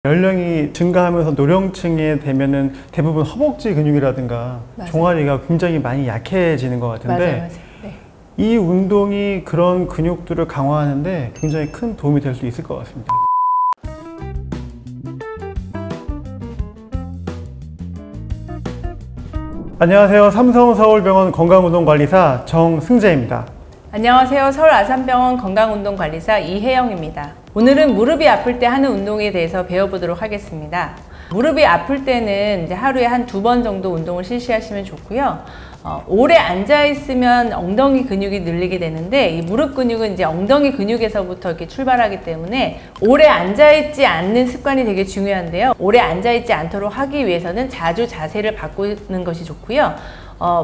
연령이 증가하면서 노령층에 되면은 대부분 허벅지 근육이라든가 맞아요. 종아리가 굉장히 많이 약해지는 것 같은데 맞아요. 네. 이 운동이 그런 근육들을 강화하는데 굉장히 큰 도움이 될 수 있을 것 같습니다. 안녕하세요. 삼성서울병원 건강운동관리사 정승재입니다. 안녕하세요. 서울 아산병원 건강운동관리사 이혜영입니다. 오늘은 무릎이 아플 때 하는 운동에 대해서 배워보도록 하겠습니다. 무릎이 아플 때는 이제 하루에 한 2번 정도 운동을 실시하시면 좋고요. 오래 앉아 있으면 엉덩이 근육이 늘리게 되는데 이 무릎 근육은 이제 엉덩이 근육에서부터 이렇게 출발하기 때문에 오래 앉아 있지 않는 습관이 되게 중요한데요. 오래 앉아 있지 않도록 하기 위해서는 자주 자세를 바꾸는 것이 좋고요.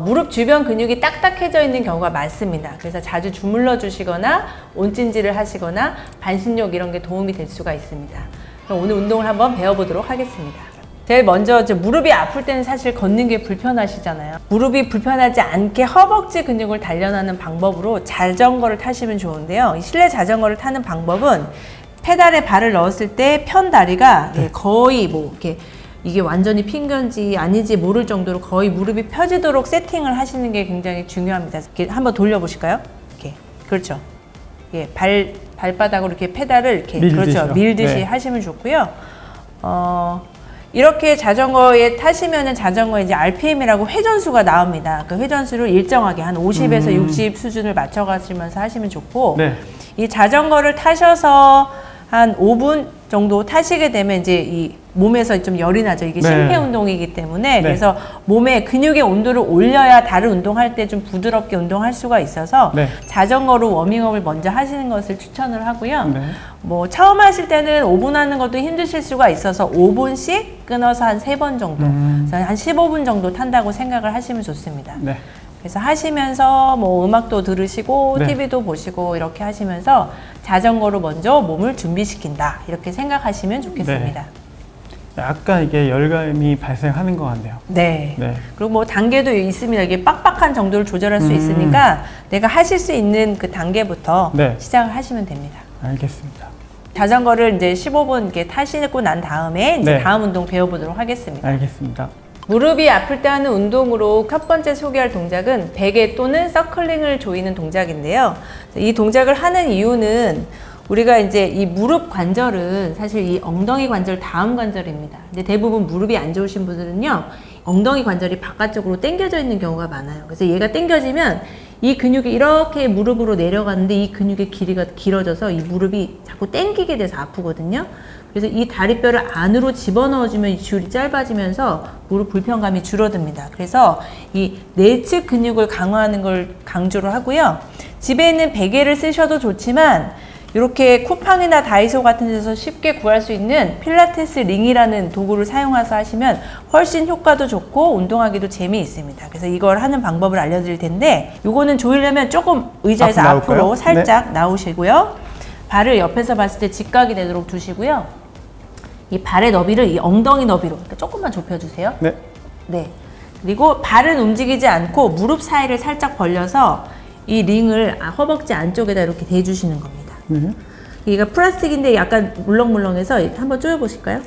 무릎 주변 근육이 딱딱해져 있는 경우가 많습니다. 그래서 자주 주물러 주시거나 온찜질을 하시거나 반신욕 이런 게 도움이 될 수가 있습니다. 그럼 오늘 운동을 한번 배워보도록 하겠습니다. 제일 먼저 무릎이 아플 때는 사실 걷는 게 불편하시잖아요. 무릎이 불편하지 않게 허벅지 근육을 단련하는 방법으로 자전거를 타시면 좋은데요. 이 실내 자전거를 타는 방법은 페달에 발을 넣었을 때 편 다리가 거의 이렇게 이게 완전히 핀 건지 아닌지 모를 정도로 거의 무릎이 펴지도록 세팅을 하시는 게 굉장히 중요합니다. 이렇게 한번 돌려보실까요? 이렇게. 그렇죠. 예, 발바닥으로 이렇게 페달을 이렇게 그렇죠. 밀듯이 하시면 좋고요. 이렇게 자전거에 타시면은 자전거에 이제 RPM이라고 회전수가 나옵니다. 그 회전수를 일정하게 한 50에서 60 수준을 맞춰 가시면서 하시면 좋고, 이 자전거를 타셔서 한 5분 정도 타시게 되면 이제 이 몸에서 좀 열이 나죠. 이게 심폐운동이기 때문에. 그래서 몸의 근육의 온도를 올려야 다른 운동할 때 좀 부드럽게 운동할 수가 있어서 자전거로 워밍업을 먼저 하시는 것을 추천을 하고요. 뭐 처음 하실 때는 5분 하는 것도 힘드실 수가 있어서 5분씩 끊어서 한 3번 정도, 그래서 한 15분 정도 탄다고 생각을 하시면 좋습니다. 그래서 하시면서 뭐 음악도 들으시고 TV도 보시고 이렇게 하시면서 자전거로 먼저 몸을 준비시킨다 이렇게 생각하시면 좋겠습니다. 약간 이게 열감이 발생하는 것 같네요. 그리고 뭐 단계도 있습니다. 이게 빡빡한 정도를 조절할 수 있으니까 내가 하실 수 있는 그 단계부터 시작을 하시면 됩니다. 알겠습니다. 자전거를 이제 15분 이렇게 타시고 난 다음에 이제 다음 운동 배워보도록 하겠습니다. 알겠습니다. 무릎이 아플 때 하는 운동으로 첫 번째 소개할 동작은 베개 또는 서클링을 조이는 동작인데요. 이 동작을 하는 이유는 우리가 이제 이 무릎 관절은 사실 이 엉덩이 관절 다음 관절입니다. 근데 대부분 무릎이 안 좋으신 분들은요, 엉덩이 관절이 바깥쪽으로 당겨져 있는 경우가 많아요. 그래서 얘가 당겨지면 이 근육이 이렇게 무릎으로 내려가는데 이 근육의 길이가 길어져서 이 무릎이 자꾸 당기게 돼서 아프거든요. 그래서 이 다리뼈를 안으로 집어넣어주면 이 줄이 짧아지면서 무릎 불편감이 줄어듭니다. 그래서 이 내측 근육을 강화하는 걸 강조를 하고요. 집에 있는 베개를 쓰셔도 좋지만 이렇게 쿠팡이나 다이소 같은 데서 쉽게 구할 수 있는 필라테스 링이라는 도구를 사용해서 하시면 훨씬 효과도 좋고 운동하기도 재미있습니다. 그래서 이걸 하는 방법을 알려드릴 텐데, 요거는 조이려면 조금 의자에서 앞으로 살짝 나오시고요. 발을 옆에서 봤을 때 직각이 되도록 두시고요. 이 발의 너비를 이 엉덩이 너비로 조금만 좁혀주세요. 그리고 발은 움직이지 않고 무릎 사이를 살짝 벌려서 이 링을 허벅지 안쪽에다 이렇게 대주시는 겁니다. 얘가 플라스틱인데 약간 물렁물렁해서 한번 조여보실까요?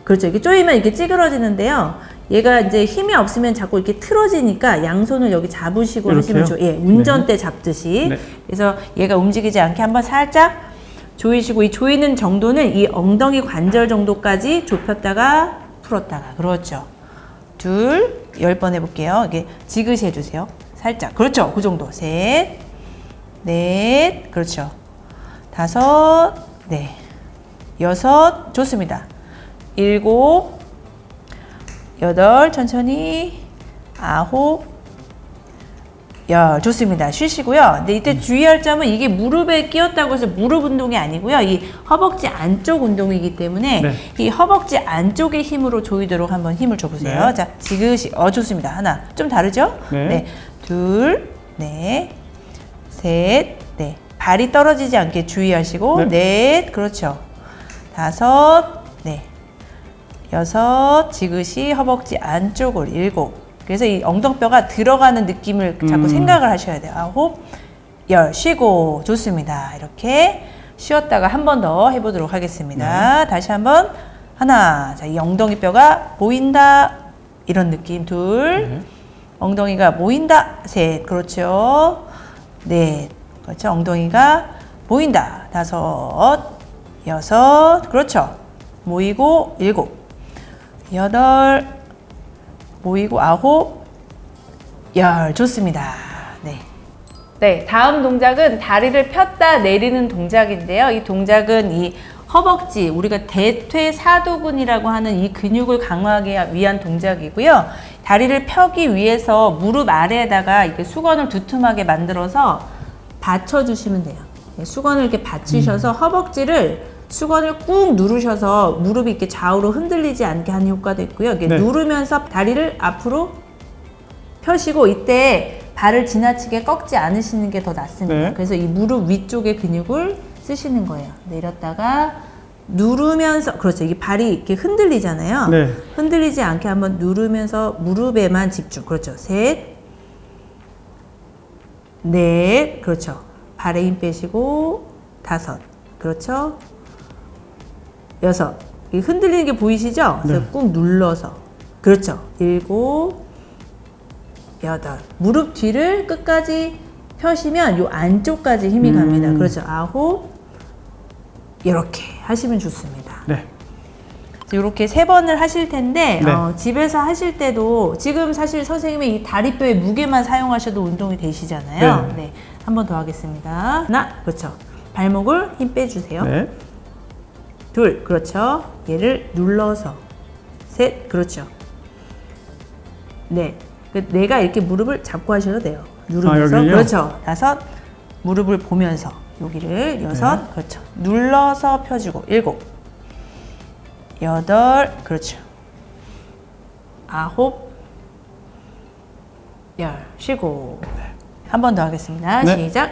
그렇죠. 이렇게 조이면 이렇게 찌그러지는데요. 얘가 이제 힘이 없으면 자꾸 이렇게 틀어지니까 양손을 여기 잡으시고 이렇게요? 하시면 운전대 잡듯이. 그래서 얘가 움직이지 않게 한번 살짝 조이시고, 이 조이는 정도는 이 엉덩이 관절 정도까지 좁혔다가 풀었다가. 그렇죠. 10번 해볼게요. 이게 지그시 해주세요. 살짝. 그렇죠. 그 정도. 3, 4, 그렇죠. 5, 6, 좋습니다. 7, 8, 천천히 9, 10, 좋습니다. 쉬시고요. 근데 이때 주의할 점은 이게 무릎에 끼었다고 해서 무릎 운동이 아니고요. 이 허벅지 안쪽 운동이기 때문에 이 허벅지 안쪽의 힘으로 조이도록 한번 힘을 줘보세요. 자, 지그시, 좋습니다. 하나, 좀 다르죠? 둘, 셋, 발이 떨어지지 않게 주의하시고, 넷, 그렇죠. 5, 6, 지그시 허벅지 안쪽을 7. 그래서 이 엉덩뼈가 들어가는 느낌을 자꾸 생각을 하셔야 돼요. 9, 10, 쉬고. 좋습니다. 이렇게 쉬었다가 한 번 더 해보도록 하겠습니다. 다시 한번 하나. 자, 이 엉덩이 뼈가 보인다. 이런 느낌. 둘. 네. 엉덩이가 보인다. 셋. 그렇죠. 넷. 그렇죠. 엉덩이가 보인다. 다섯. 여섯. 그렇죠. 모이고 일곱. 여덟. 모이고 아홉. 열. 좋습니다. 네. 네, 다음 동작은 다리를 폈다 내리는 동작인데요. 이 동작은 이 허벅지, 우리가 대퇴사두근이라고 하는 이 근육을 강화하기 위한 동작이고요. 다리를 펴기 위해서 무릎 아래에다가 이렇게 수건을 두툼하게 만들어서 받쳐주시면 돼요. 수건을 이렇게 받치셔서 허벅지를 수건을 꾹 누르셔서 무릎이 이렇게 좌우로 흔들리지 않게 하는 효과도 있고요. 이렇게 네. 누르면서 다리를 앞으로 펴시고 이때 발을 지나치게 꺾지 않으시는 게 더 낫습니다. 네. 그래서 이 무릎 위쪽의 근육을 쓰시는 거예요. 내렸다가 누르면서, 그렇죠. 이게 발이 이렇게 흔들리잖아요. 네. 흔들리지 않게 한번 누르면서 무릎에만 집중. 그렇죠. 셋, 넷, 그렇죠. 발에 힘 빼시고 다섯, 그렇죠. 여섯. 이 흔들리는 게 보이시죠? 그래서 네. 꾹 눌러서, 그렇죠. 일곱, 여덟. 무릎 뒤를 끝까지 펴시면 요 안쪽까지 힘이 갑니다. 그렇죠. 아홉. 이렇게 하시면 좋습니다. 네. 이렇게 3번을 하실 텐데 네. 집에서 하실 때도 지금 사실 선생님이 이 다리뼈의 무게만 사용하셔도 운동이 되시잖아요. 네. 네. 한 번 더 하겠습니다. 하나. 그렇죠. 발목을 힘 빼주세요. 네. 둘. 그렇죠. 얘를 눌러서. 셋. 그렇죠. 넷. 내가 이렇게 무릎을 잡고 하셔도 돼요. 누르면서. 그렇죠. 다섯. 무릎을 보면서. 여기를 여섯. 네. 그렇죠. 눌러서 펴주고. 일곱. 여덟. 그렇죠. 아홉. 열. 쉬고. 네. 한 번 더 하겠습니다. 네. 시작.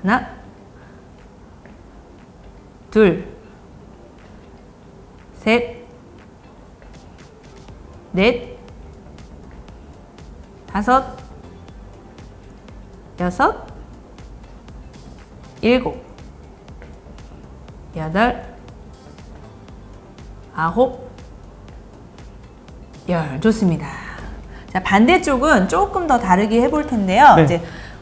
하나. 둘. 셋. 넷. 다섯, 여섯, 일곱, 여덟, 아홉, 열. 좋습니다. 자, 반대쪽은 조금 더 다르게 해볼 텐데요. 네. 이제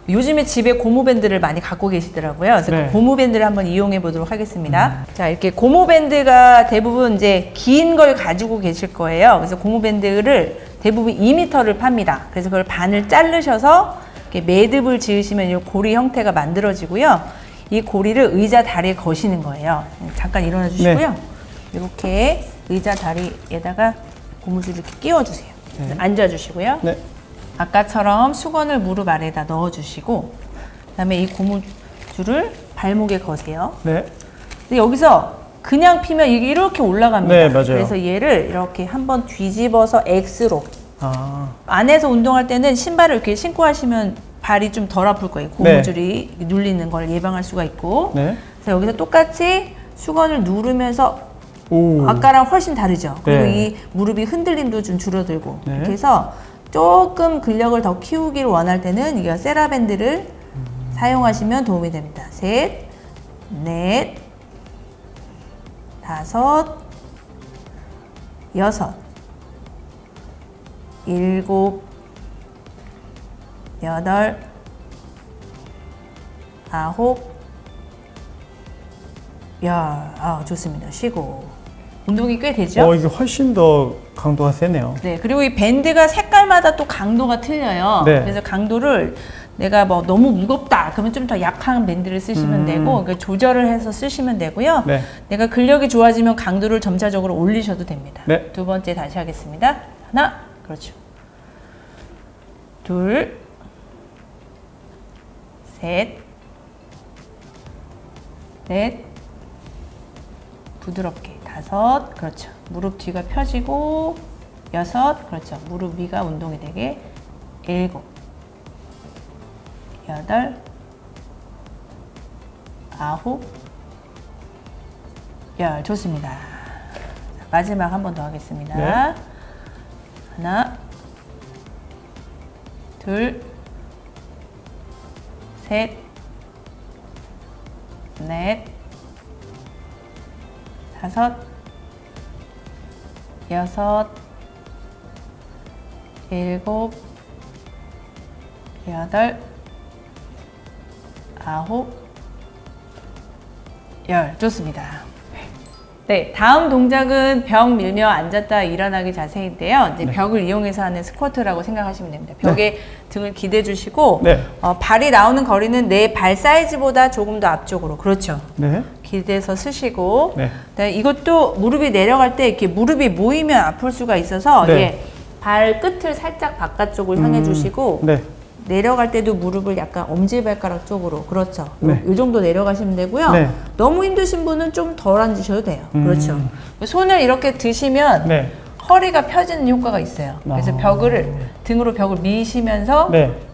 요즘에 집에 고무밴드를 많이 갖고 계시더라고요. 그래서 네. 그 고무밴드를 한번 이용해 보도록 하겠습니다. 자, 이렇게 고무밴드가 대부분 이제 긴 걸 가지고 계실 거예요. 그래서 고무밴드를 대부분 2m를 팝니다. 그래서 그걸 반을 자르셔서 이렇게 매듭을 지으시면 이 고리 형태가 만들어지고요. 이 고리를 의자 다리에 거시는 거예요. 잠깐 일어나 주시고요. 네. 이렇게 의자 다리에다가 고무줄을 이렇게 끼워주세요. 네. 앉아주시고요. 네. 아까처럼 수건을 무릎 아래에다 넣어주시고 그다음에 이 고무줄을 발목에 거세요. 네. 근데 여기서 그냥 피면 이게 이렇게 올라갑니다. 네, 맞아요. 그래서 얘를 이렇게 한번 뒤집어서 X로. 안에서 운동할 때는 신발을 이렇게 신고 하시면 발이 좀 덜 아플 거예요. 고무줄이 네. 눌리는 걸 예방할 수가 있고. 네. 그래서 여기서 똑같이 수건을 누르면서 오. 아까랑 훨씬 다르죠. 그리고 네. 이 무릎이 흔들림도 좀 줄어들고. 네. 이렇게 해서 조금 근력을 더 키우기를 원할 때는 이게 세라밴드를 사용하시면 도움이 됩니다. 셋, 넷, 다섯, 여섯, 일곱, 여덟, 아홉, 열. 좋습니다. 쉬고. 운동이 꽤 되죠? 이게 훨씬 더 강도가 세네요. 네, 그리고 이 밴드가 색깔마다 또 강도가 틀려요. 네. 그래서 강도를 내가 뭐 너무 무겁다 그러면 좀 더 약한 밴드를 쓰시면 되고 그러니까 조절을 해서 쓰시면 되고요. 네. 내가 근력이 좋아지면 강도를 점차적으로 올리셔도 됩니다. 네. 두 번째 다시 하겠습니다. 하나, 그렇죠. 둘, 셋, 넷, 부드럽게 다섯, 그렇죠. 무릎 뒤가 펴지고 여섯, 그렇죠. 무릎 위가 운동이 되게 일곱, 여덟, 아홉, 열. 좋습니다. 자, 마지막 한 번 더 하겠습니다. 네. 하나, 둘, 셋, 넷, 다섯, 여섯, 일곱, 여덟, 아홉, 열. 좋습니다. 네, 다음 동작은 벽 밀며 앉았다 일어나기 자세인데요. 이제 벽을 이용해서 하는 스쿼트라고 생각하시면 됩니다. 벽에 등을 기대 주시고 발이 나오는 거리는 내 발 사이즈보다 조금 더 앞쪽으로. 그렇죠. 기대서 쓰시고 네, 이것도 무릎이 내려갈 때 이렇게 무릎이 모이면 아플 수가 있어서 발 끝을 살짝 바깥쪽을 향해 주시고 내려갈 때도 무릎을 약간 엄지발가락 쪽으로. 그렇죠. 이 정도 내려가시면 되고요. 너무 힘드신 분은 좀 덜 앉으셔도 돼요. 그렇죠. 손을 이렇게 드시면 허리가 펴지는 효과가 있어요. 그래서 등으로 벽을 미시면서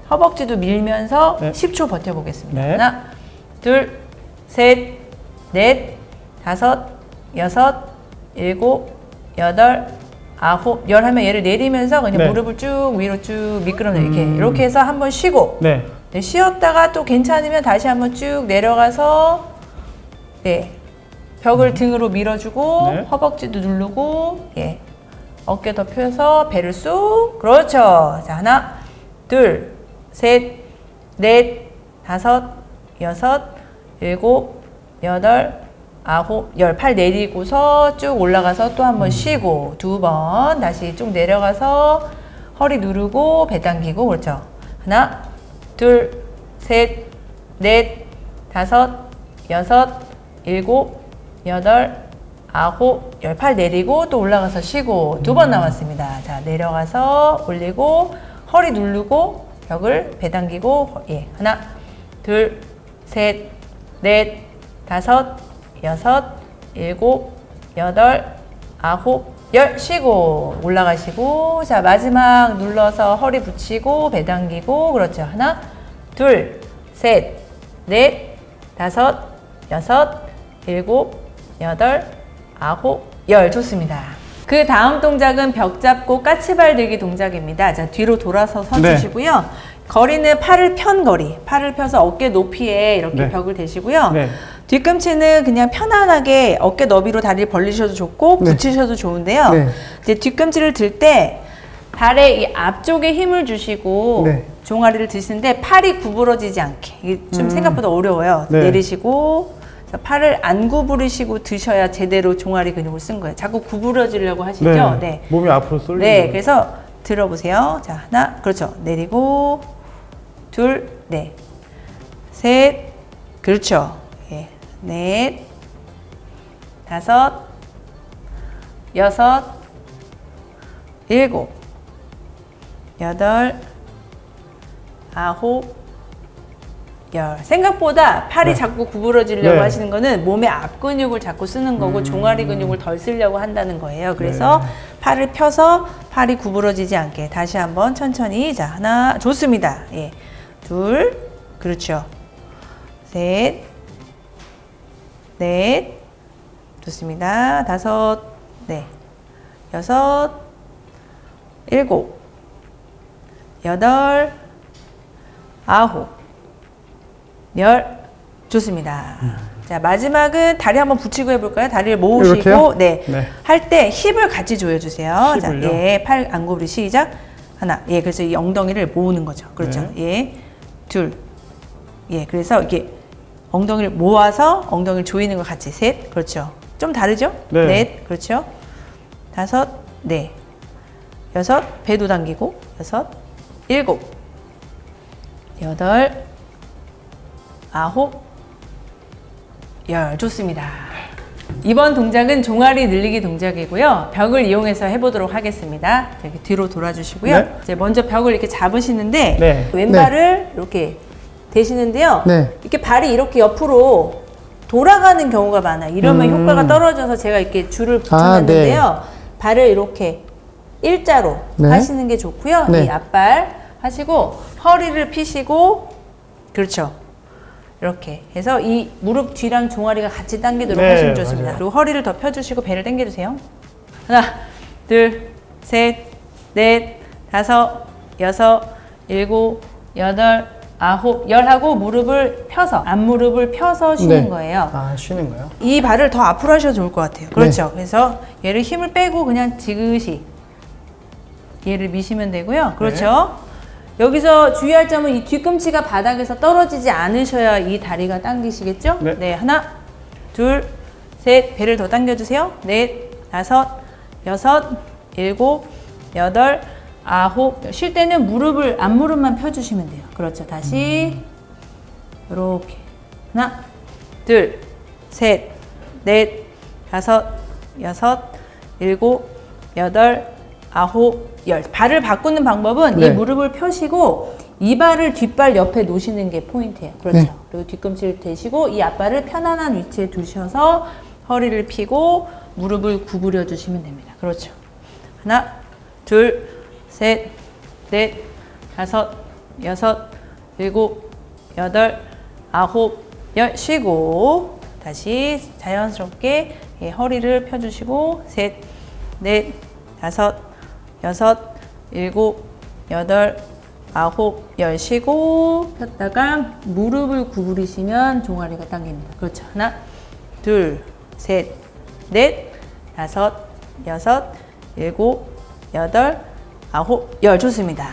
허벅지도 밀면서 10초 버텨보겠습니다. 하나, 둘, 셋, 넷, 다섯, 여섯, 일곱, 여덟, 아홉, 열 하면 얘를 내리면서 그냥 무릎을 쭉 위로 쭉 미끄러내. 이렇게 해서 한번 쉬고 쉬었다가 또 괜찮으면 다시 한번 쭉 내려가서 벽을 등으로 밀어주고 허벅지도 누르고 어깨 더 펴서 배를 쑥. 그렇죠. 자, 하나, 둘, 셋, 넷, 다섯, 여섯, 일곱, 여덟, 아홉, 열. 팔 내리고서 쭉 올라가서 또 한 번 쉬고 2번 다시 쭉 내려가서 허리 누르고 배 당기고. 그렇죠. 하나, 둘, 셋, 넷, 다섯, 여섯, 일곱, 여덟, 아홉, 열. 팔 내리고 또 올라가서 쉬고 2번 남았습니다. 자, 내려가서 올리고 허리 누르고 벽을 배 당기고 하나, 둘, 셋, 넷, 다섯, 여섯, 일곱, 여덟, 아홉, 열. 쉬고 올라가시고. 자, 마지막 눌러서 허리 붙이고 배 당기고. 그렇죠. 하나, 둘, 셋, 넷, 다섯, 여섯, 일곱, 여덟, 아홉, 열. 좋습니다. 그 다음 동작은 벽 잡고 까치발 들기 동작입니다. 자, 뒤로 돌아서 서주시고요. 거리는 팔을 편 거리. 팔을 펴서 어깨 높이에 이렇게 벽을 대시고요. 뒤꿈치는 그냥 편안하게 어깨 너비로 다리를 벌리셔도 좋고 붙이셔도 좋은데요. 이제 뒤꿈치를 들 때 발의 이 앞쪽에 힘을 주시고 종아리를 드시는데 팔이 구부러지지 않게. 이게 좀 생각보다 어려워요. 내리시고 팔을 안 구부리시고 드셔야 제대로 종아리 근육을 쓴 거예요. 자꾸 구부러지려고 하시죠? 몸이 앞으로 쏠리고. 그래서 들어보세요. 자, 하나, 그렇죠. 내리고, 둘, 셋, 그렇죠. 넷, 다섯, 여섯, 일곱, 여덟, 아홉, 열. 생각보다 팔이 자꾸 구부러지려고 하시는 거는 몸의 앞 근육을 자꾸 쓰는 거고 종아리 근육을 덜 쓰려고 한다는 거예요. 그래서 팔을 펴서 팔이 구부러지지 않게 다시 한번 천천히. 자, 하나. 좋습니다. 둘, 그렇죠. 셋, 넷, 좋습니다. 다섯, 여섯, 일곱, 여덟, 아홉, 열. 좋습니다. 자, 마지막은 다리 한번 붙이고 해볼까요? 다리를 모으시고 할 때 힙을 같이 조여주세요. 자, 팔 안 구부리 시작. 하나. 그래서 이 엉덩이를 모으는 거죠. 그렇죠. 둘. 그래서 이렇게 엉덩이를 모아서 엉덩이를 조이는 것 같이. 셋. 그렇죠. 좀 다르죠? 넷. 그렇죠. 다섯. 여섯. 배도 당기고. 여섯. 일곱. 여덟. 아홉. 열. 좋습니다. 이번 동작은 종아리 늘리기 동작이고요. 벽을 이용해서 해보도록 하겠습니다. 이렇게 뒤로 돌아주시고요. 이제 먼저 벽을 이렇게 잡으시는데 왼발을 이렇게 대시는데요. 이렇게 발이 이렇게 옆으로 돌아가는 경우가 많아요. 이러면 효과가 떨어져서 제가 이렇게 줄을 붙여놨는데요. 발을 이렇게 일자로 하시는 게 좋고요. 이 앞발 하시고 허리를 펴시고. 그렇죠. 이렇게 해서 이 무릎 뒤랑 종아리가 같이 당기도록 하시면 좋습니다. 그리고 허리를 더 펴주시고 배를 당겨주세요. 하나, 둘, 셋, 넷, 다섯, 여섯, 일곱, 여덟, 아홉, 열 하고 무릎을 펴서, 앞무릎을 펴서 쉬는 거예요. 아, 쉬는 거요? 이 발을 더 앞으로 하셔도 좋을 것 같아요. 그렇죠. 그래서 얘를 힘을 빼고 그냥 지그시 얘를 미시면 되고요. 그렇죠. 여기서 주의할 점은 이 뒤꿈치가 바닥에서 떨어지지 않으셔야 이 다리가 당기시겠죠? 네. 하나, 둘, 셋, 배를 더 당겨주세요. 넷, 다섯, 여섯, 일곱, 여덟, 아홉. 쉴 때는 무릎을, 앞무릎만 펴주시면 돼요. 그렇죠. 다시 이렇게 하나, 둘, 셋, 넷, 다섯, 여섯, 일곱, 여덟, 아홉, 열. 발을 바꾸는 방법은 이 무릎을 펴시고 이 발을 뒷발 옆에 놓으시는 게 포인트예요. 그렇죠. 그리고 뒤꿈치를 대시고 이 앞발을 편안한 위치에 두셔서 허리를 펴고 무릎을 구부려 주시면 됩니다. 그렇죠. 하나, 둘, 셋, 넷, 다섯, 여섯, 일곱, 여덟, 아홉, 열. 쉬고 다시 자연스럽게 허리를 펴주시고 셋, 넷, 다섯, 여섯, 일곱, 여덟, 아홉, 열. 쉬고 폈다가 무릎을 구부리시면 종아리가 당깁니다. 그렇죠. 하나, 둘, 셋, 넷, 다섯, 여섯, 일곱, 여덟, 아홉, 열. 좋습니다.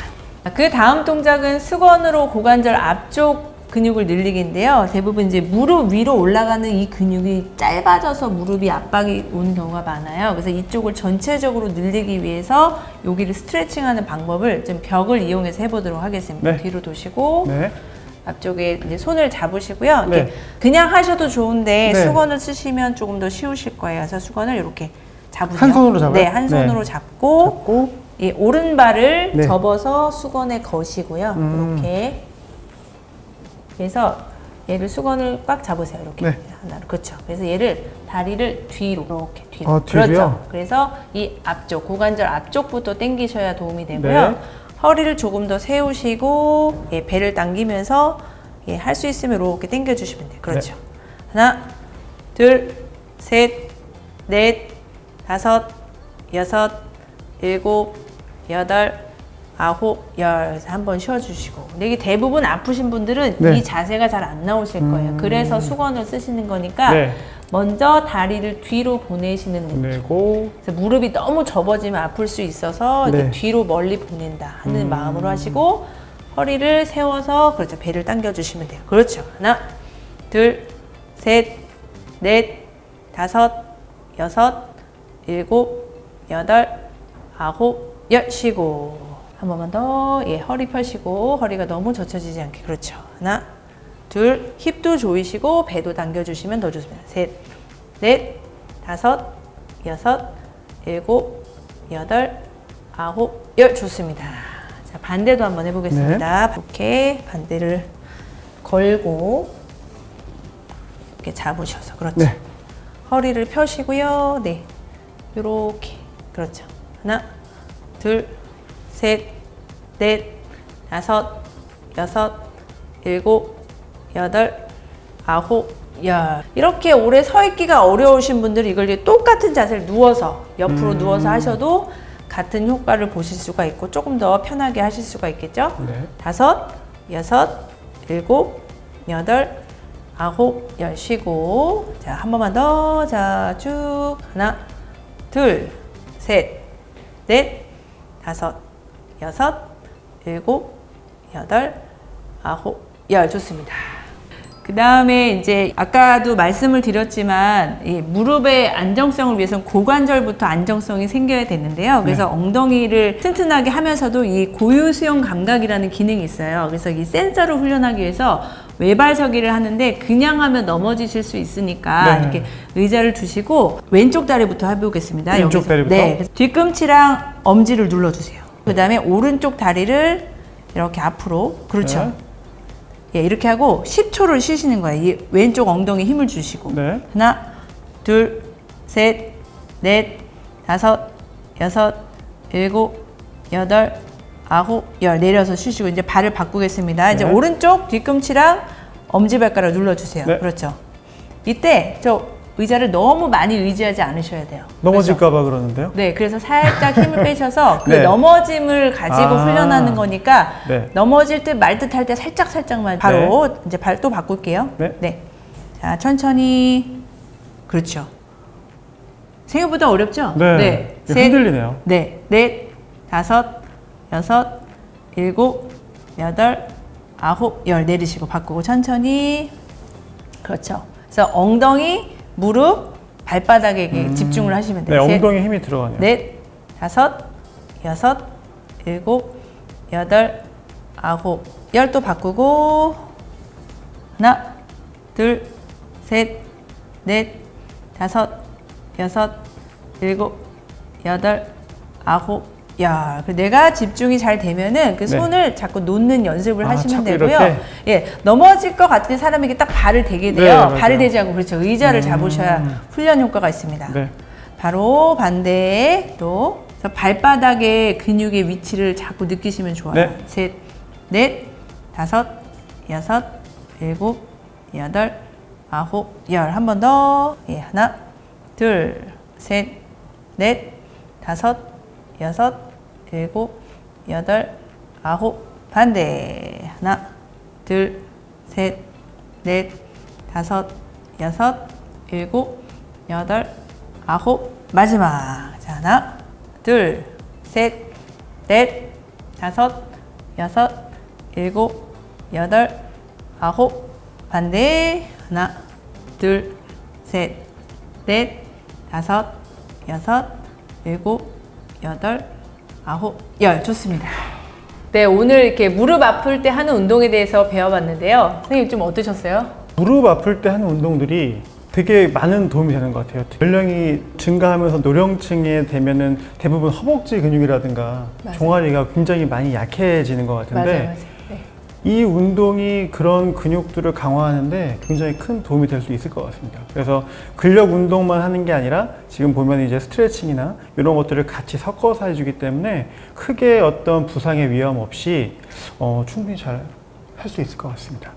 그 다음 동작은 수건으로 고관절 앞쪽 근육을 늘리기인데요. 대부분 이제 무릎 위로 올라가는 이 근육이 짧아져서 무릎이 압박이 오는 경우가 많아요. 그래서 이쪽을 전체적으로 늘리기 위해서 여기를 스트레칭하는 방법을 좀 벽을 이용해서 해보도록 하겠습니다. 뒤로 도시고 앞쪽에 이제 손을 잡으시고요. 그냥 하셔도 좋은데 수건을 쓰시면 조금 더 쉬우실 거예요. 그래서 수건을 이렇게 잡으세요. 한 손으로 잡아요? 네, 한 손으로 잡고 이 오른발을 접어서 수건에 거시고요. 이렇게. 그래서 얘를 수건을 꽉 잡으세요. 이렇게 하나로. 그렇죠. 그래서 얘를 다리를 뒤로 이렇게 뒤로. 그렇죠. 그래서 이 앞쪽 고관절 앞쪽부터 당기셔야 도움이 되고요. 허리를 조금 더 세우시고 배를 당기면서 할 수 있으면 이렇게 당겨 주시면 돼요. 그렇죠. 하나, 둘, 셋, 넷, 다섯, 여섯, 일곱, 여덟, 아홉, 열. 한번 쉬어주시고. 근데 이게 대부분 아프신 분들은 이 자세가 잘 안 나오실 거예요. 그래서 수건을 쓰시는 거니까 먼저 다리를 뒤로 보내시는 느낌. 그래서 무릎이 너무 접어지면 아플 수 있어서 이렇게 뒤로 멀리 보낸다 하는 마음으로 하시고 허리를 세워서 그렇죠. 배를 당겨주시면 돼요. 그렇죠. 하나, 둘, 셋, 넷, 다섯, 여섯, 일곱, 여덟, 아홉, 열. 쉬고. 한 번만 더. 허리 펴시고 허리가 너무 젖혀지지 않게. 그렇죠. 하나, 둘, 힙도 조이시고 배도 당겨주시면 더 좋습니다. 셋, 넷, 다섯, 여섯, 일곱, 여덟, 아홉, 열. 좋습니다. 자, 반대도 한번 해보겠습니다. 이렇게 반대를 걸고 이렇게 잡으셔서. 그렇죠. 허리를 펴시고요. 요렇게. 그렇죠. 하나, 둘, 셋, 넷, 다섯, 여섯, 일곱, 여덟, 아홉, 열. 이렇게 오래 서 있기가 어려우신 분들은 이걸 똑같은 자세를 누워서 옆으로 누워서 하셔도 같은 효과를 보실 수가 있고 조금 더 편하게 하실 수가 있겠죠. 다섯, 여섯, 일곱, 여덟, 아홉, 열. 쉬고. 자, 한 번만 더. 자, 쭉. 하나, 둘, 셋, 넷, 다섯, 여섯, 일곱, 여덟, 아홉, 열. 좋습니다. 그 다음에 이제 아까도 말씀을 드렸지만 이 무릎의 안정성을 위해서는 고관절부터 안정성이 생겨야 되는데요. 그래서 엉덩이를 튼튼하게 하면서도 이 고유수용 감각이라는 기능이 있어요. 그래서 이 센서를 훈련하기 위해서 외발서기를 하는데 그냥 하면 넘어지실 수 있으니까 이렇게 의자를 두시고 왼쪽 다리부터 해보겠습니다. 왼쪽 다리부터? 뒤꿈치랑 엄지를 눌러주세요. 그 다음에 오른쪽 다리를 이렇게 앞으로. 그렇죠. 이렇게 하고 10초를 쉬시는 거예요. 이 왼쪽 엉덩이에 힘을 주시고. 하나, 둘, 셋, 넷, 다섯, 여섯, 일곱, 여덟, 아홉, 열. 내려서 쉬시고 이제 발을 바꾸겠습니다. 이제 오른쪽 뒤꿈치랑 엄지발가락 눌러주세요. 그렇죠. 이때 저 의자를 너무 많이 의지하지 않으셔야 돼요. 넘어질까 봐 그러는데요? 네, 그래서 살짝 힘을 빼셔서 그 네. 넘어짐을 가지고 훈련하는 거니까 네. 넘어질 듯 말 듯 할 때 살짝만 바로 네. 이제 발 또 바꿀게요. 네. 네. 자, 천천히. 그렇죠. 생각보다 어렵죠? 네. 네. 셋, 흔들리네요. 네. 넷, 다섯, 여섯, 일곱, 여덟, 아홉, 열 내리시고 바꾸고 천천히. 그렇죠. 그래서 엉덩이, 무릎, 발바닥에 집중을 하시면 돼요. 네, 엉덩이에 힘이 들어가네요. 넷, 다섯, 여섯, 일곱, 여덟, 아홉, 열 또 바꾸고 하나, 둘, 셋, 넷, 다섯, 여섯, 일곱, 여덟, 아홉, 열. 내가 집중이 잘 되면은 그 손을 네. 자꾸 놓는 연습을 하시면 되고요. 이렇게? 예, 넘어질 것 같은 사람에게 딱 발을 대게 돼요. 네, 발을 대지 않고 그렇죠. 의자를 잡으셔야 훈련 효과가 있습니다. 네. 바로 반대에 또 발바닥의 근육의 위치를 자꾸 느끼시면 좋아요. 네. 셋, 넷, 다섯, 여섯, 일곱, 여덟, 아홉, 열. 한 번 더. 예, 하나, 둘, 셋, 넷, 다섯, 여섯, 일곱, 여덟, 아홉. 반대. 하나, 둘, 셋, 넷, 다섯, 여섯, 일곱, 여덟, 아홉. 마지막. 자, 하나, 둘, 셋, 넷, 다섯, 여섯, 일곱, 여덟, 아홉. 반대. 하나, 둘, 셋, 넷, 다섯, 여섯, 일곱, 여덟, 아홉, 열. 좋습니다. 네, 오늘 이렇게 무릎 아플 때 하는 운동에 대해서 배워봤는데요. 선생님 좀 어떠셨어요? 무릎 아플 때 하는 운동들이 되게 많은 도움이 되는 것 같아요. 연령이 증가하면서 노령층에 되면은 대부분 허벅지 근육이라든가 맞아요. 종아리가 굉장히 많이 약해지는 것 같은데 맞아요. 네. 이 운동이 그런 근육들을 강화하는데 굉장히 큰 도움이 될 수 있을 것 같습니다. 그래서 근력 운동만 하는 게 아니라 지금 보면 이제 스트레칭이나 이런 것들을 같이 섞어서 해주기 때문에 크게 어떤 부상의 위험 없이 충분히 잘 할 수 있을 것 같습니다.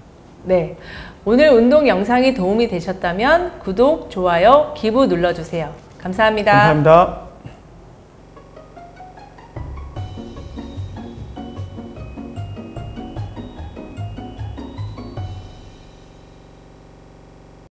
네, 오늘 운동 영상이 도움이 되셨다면 구독, 좋아요, 기부 눌러주세요. 감사합니다. 감사합니다.